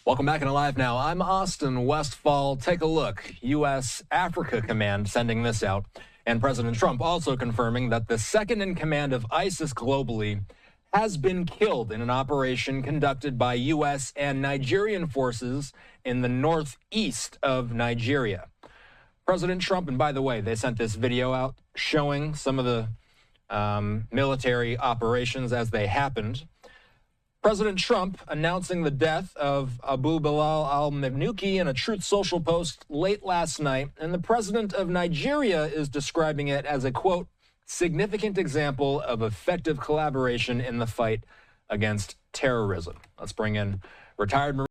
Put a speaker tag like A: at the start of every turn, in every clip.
A: Welcome back and Alive Now. I'm Austin Westfall. Take a look. U.S. Africa Command sending this out. And President Trump also confirming that the second in command of ISIS globally has been killed in an operation conducted by U.S. and Nigerian forces in the northeast of Nigeria. President Trump, and by the way, they sent this video out showing some of the military operations as they happened. President Trump announcing the death of Abu Bilal al-Mamnuki in a Truth Social post late last night, and the president of Nigeria is describing it as a, quote, significant example of effective collaboration in the fight against terrorism. Let's bring in retired Marine.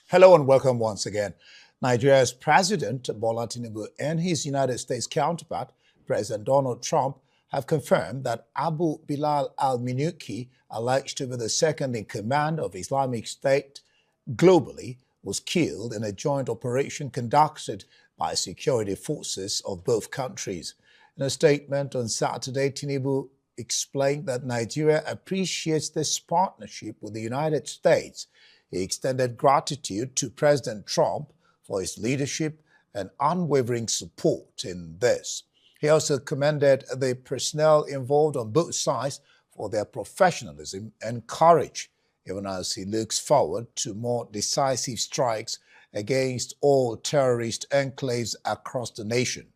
B: Hello and welcome once again. Nigeria's President Bola Tinubu and his United States counterpart, President Donald Trump, have confirmed that Abu Bilal al-Mamnuki, alleged to be the second in command of Islamic State globally, was killed in a joint operation conducted by security forces of both countries. In a statement on Saturday, Tinubu explained that Nigeria appreciates this partnership with the United States. He extended gratitude to President Trump for his leadership and unwavering support in this. He also commended the personnel involved on both sides for their professionalism and courage, even as he looks forward to more decisive strikes against all terrorist enclaves across the nation.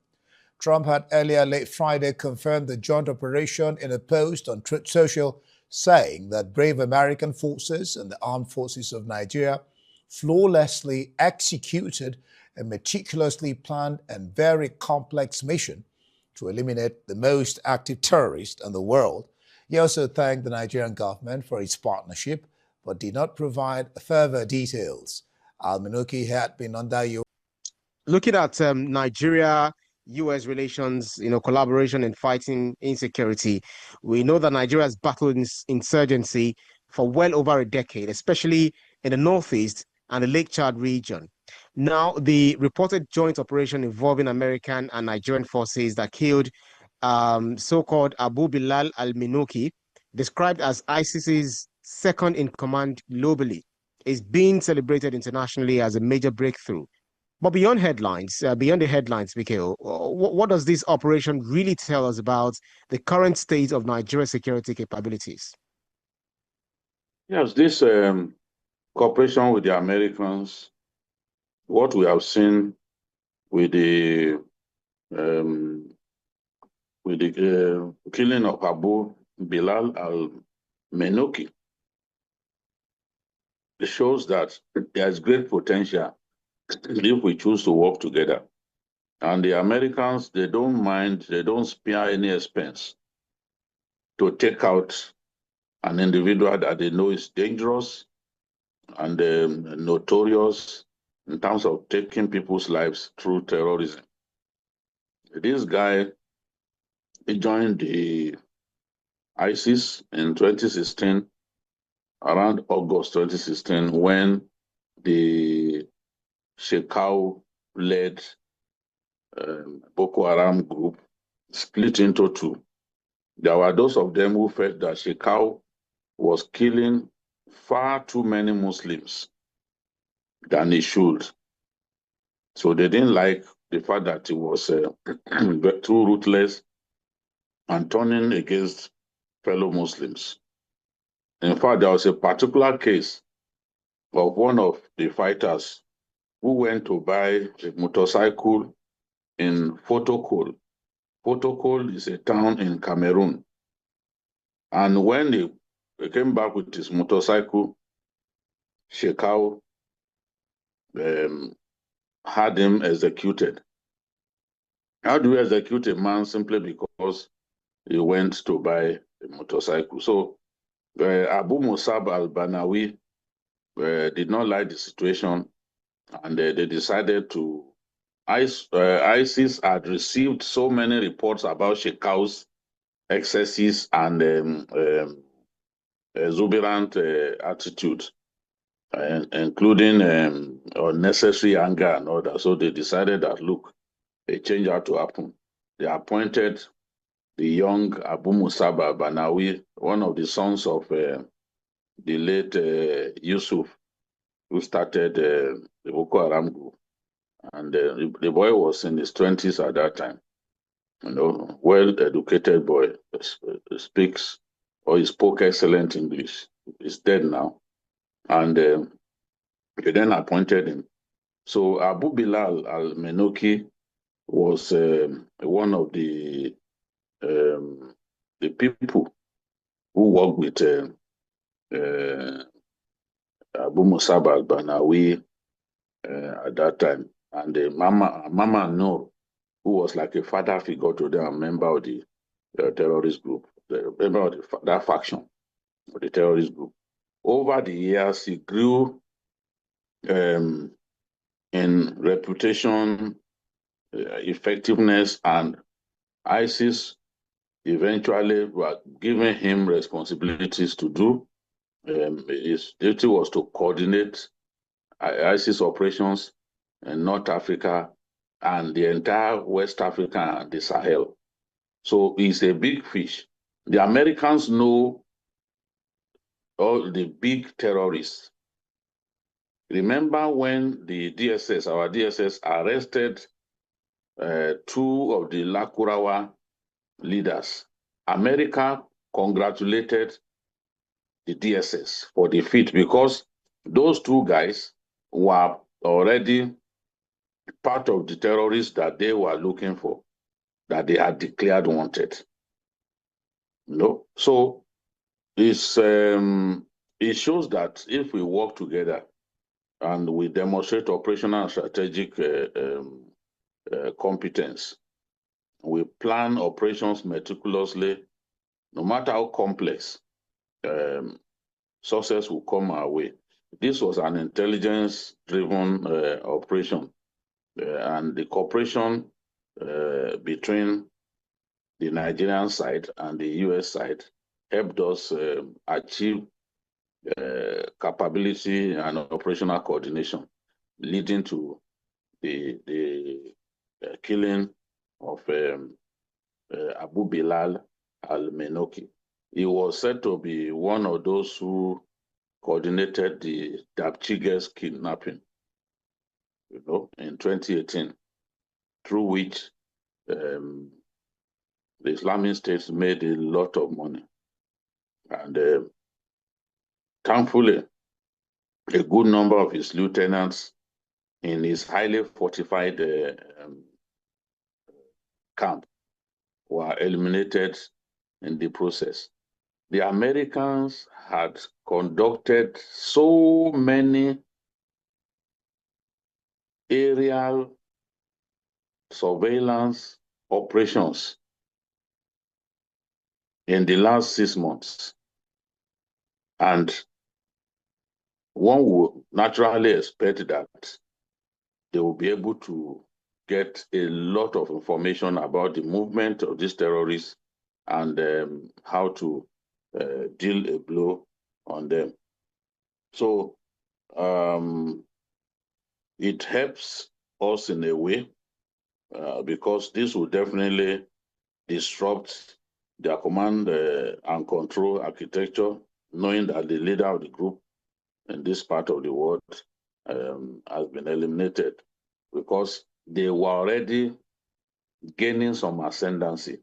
B: Trump had earlier late Friday confirmed the joint operation in a post on Truth Social, saying that brave American forces and the armed forces of Nigeria flawlessly executed a meticulously planned and very complex mission to eliminate the most active terrorist in the world. He also thanked the Nigerian government for its partnership, but did not provide further details. Al-Mamnuki had been under U.S.
C: Looking at Nigeria-U.S. relations, collaboration in fighting insecurity, we know that Nigeria has battled insurgency for well over a decade, especially in the northeast and the Lake Chad region. Now, the reported joint operation involving American and Nigerian forces that killed so-called Abu Bilal al-Mamnuki, described as ISIS's second in command globally, is being celebrated internationally as a major breakthrough. But beyond the headlines, Mikhail, what does this operation really tell us about the current state of Nigeria's security capabilities?
D: Yes, this cooperation with the Americans, what we have seen with the killing of Abu Bilal al-Mamnuki, it shows that there is great potential if we choose to work together. And the Americans, they don't mind, they don't spare any expense to take out an individual that they know is dangerous and notorious in terms of taking people's lives through terrorism. This guy, he joined the ISIS in 2016, around August 2016, when the Shekau-led Boko Haram group split into two. There were those of them who felt that Shekau was killing far too many Muslims than he should. So they didn't like the fact that he was too ruthless and turning against fellow Muslims. In fact, there was a particular case of one of the fighters who went to buy a motorcycle in Fotokol. Fotokol is a town in Cameroon. And when he came back with his motorcycle, Shekau had him executed. How do we execute a man simply because he went to buy a motorcycle? So Abu Musab al-Banawi did not like the situation, and they decided to. ISIS had received so many reports about Shekau's excesses and exuberant attitude, including unnecessary anger and all that. So they decided that, look, a change had to happen. They appointed the young Abu Musab al-Banawi, one of the sons of the late Yusuf, who started the Boko Haram group. And the boy was in his 20s at that time. Well-educated boy, speaks or he spoke excellent English. He's dead now. And they then appointed him. So Abu Bilal al-Menoki was one of the people who worked with Abu Musab al-Banawi at that time. And Mama Noor, who was like a father figure to them, a member of the terrorist group, the member of that faction of the terrorist group. Over the years, he grew in reputation, effectiveness, and ISIS eventually were giving him responsibilities to do. His duty was to coordinate ISIS operations in North Africa and the entire West Africa and the Sahel. So he's a big fish. The Americans know all the big terrorists. Remember when the DSS, our DSS, arrested two of the Lakurawa leaders? America congratulated the DSS for the feat because those two guys were already part of the terrorists that they were looking for, that they had declared wanted. So it shows that if we work together and we demonstrate operational and strategic competence, we plan operations meticulously, no matter how complex, success will come our way. This was an intelligence-driven operation, and the cooperation between the Nigerian side and the US side helped us achieve capability and operational coordination, leading to the killing of Abu Bilal al-Menoki. He was said to be one of those who coordinated the Dapchige's kidnapping, in 2018, through which the Islamic State made a lot of money. And thankfully, a good number of his lieutenants in his highly fortified camp were eliminated in the process. The Americans had conducted so many aerial surveillance operations in the last 6 months. And one would naturally expect that they will be able to get a lot of information about the movement of these terrorists and how to deal a blow on them. So it helps us in a way because this will definitely disrupt their command and control architecture, knowing that the leader of the group in this part of the world has been eliminated, because they were already gaining some ascendancy,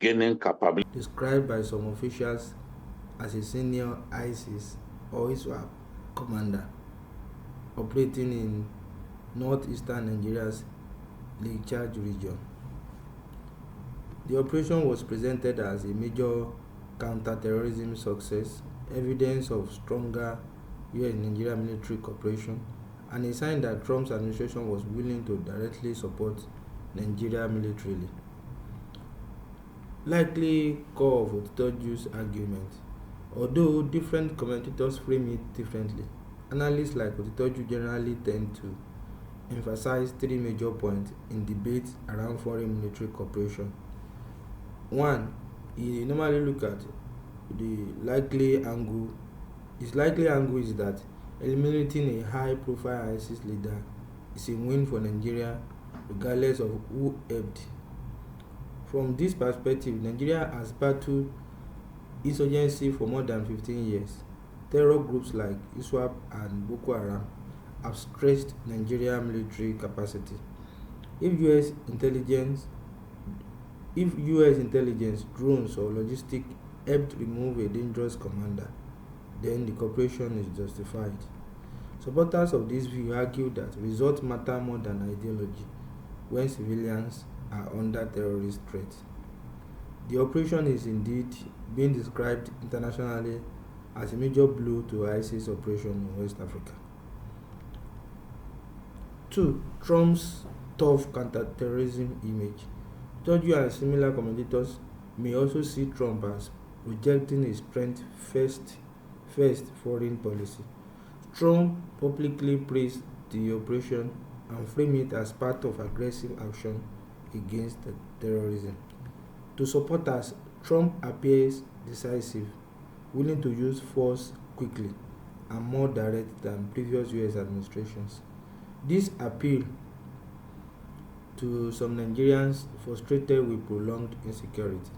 D: gaining capability.
E: Described by some officials as a senior ISIS or ISWAP commander operating in northeastern Nigeria's Lake Chad region. The operation was presented as a major counter-terrorism success, evidence of stronger US-Nigeria military cooperation, and a sign that Trump's administration was willing to directly support Nigeria militarily. Likely core of Otitoju's argument. Although different commentators frame it differently, analysts like Otitoju generally tend to emphasize three major points in debates around foreign military cooperation. One, he normally look at the likely angle. His likely angle is that eliminating a high-profile ISIS leader is a win for Nigeria, regardless of who helped. From this perspective, Nigeria has battled insurgency for more than 15 years. Terror groups like ISWAP and Boko Haram have stretched Nigerian military capacity. If US intelligence, drones, or logistics helped remove a dangerous commander, then the cooperation is justified. Supporters of this view argue that results matter more than ideology when civilians are under terrorist threat. The operation is indeed being described internationally as a major blow to ISIS operation in West Africa. 2. Trump's tough counter-terrorism image. Otitoju and similar commentators may also see Trump as projecting a strength-first foreign policy. Trump publicly praised the operation and framed it as part of aggressive action against terrorism. To supporters, Trump appears decisive, willing to use force quickly, and more direct than previous US administrations. This appeal to some Nigerians frustrated with prolonged insecurity.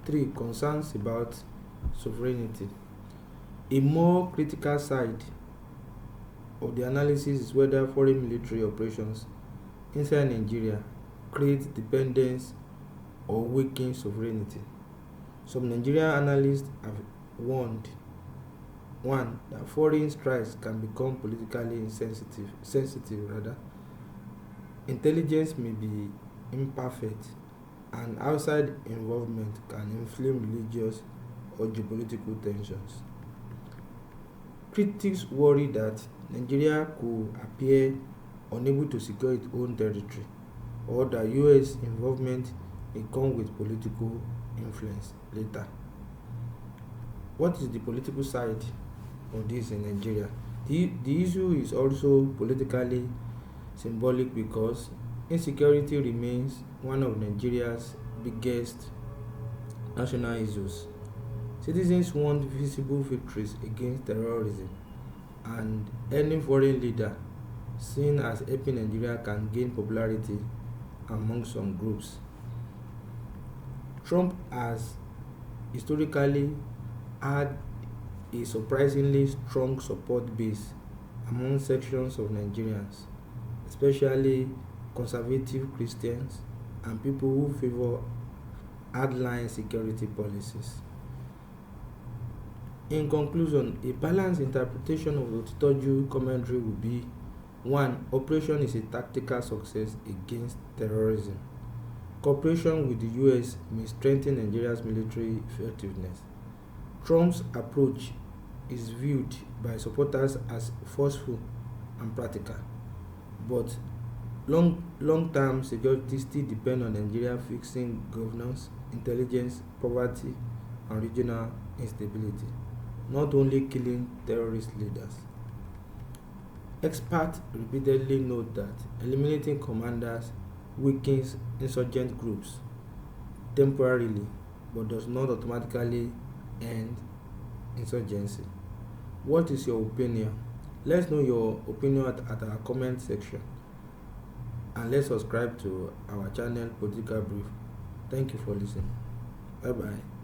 E: 3. Concerns about sovereignty. A more critical side of the analysis is whether foreign military operations inside Nigeria create dependence or weaken sovereignty. Some Nigerian analysts have warned 1. That foreign strikes can become politically sensitive. Intelligence may be imperfect, and outside involvement can inflame religious or geopolitical tensions. Critics worry that Nigeria could appear unable to secure its own territory, or that US involvement may come with political influence later. What is the political side of this in Nigeria? The issue is also politically symbolic because insecurity remains one of Nigeria's biggest national issues. Citizens want visible victories against terrorism, and any foreign leader seen as helping Nigeria can gain popularity among some groups. Trump has historically had a surprisingly strong support base among sections of Nigerians, especially conservative Christians and people who favor hardline security policies. In conclusion, a balanced interpretation of Otitoju commentary would be 1. Operation is a tactical success against terrorism. Cooperation with the US may strengthen Nigeria's military effectiveness. Trump's approach is viewed by supporters as forceful and practical, but long-term security still depends on Nigeria fixing governance, intelligence, poverty, and regional instability, not only killing terrorist leaders. Experts repeatedly note that eliminating commanders weakens insurgent groups temporarily but does not automatically end insurgency. What is your opinion? Let's know your opinion at our comment section, and let's subscribe to our channel Political Brief. Thank you for listening. Bye bye.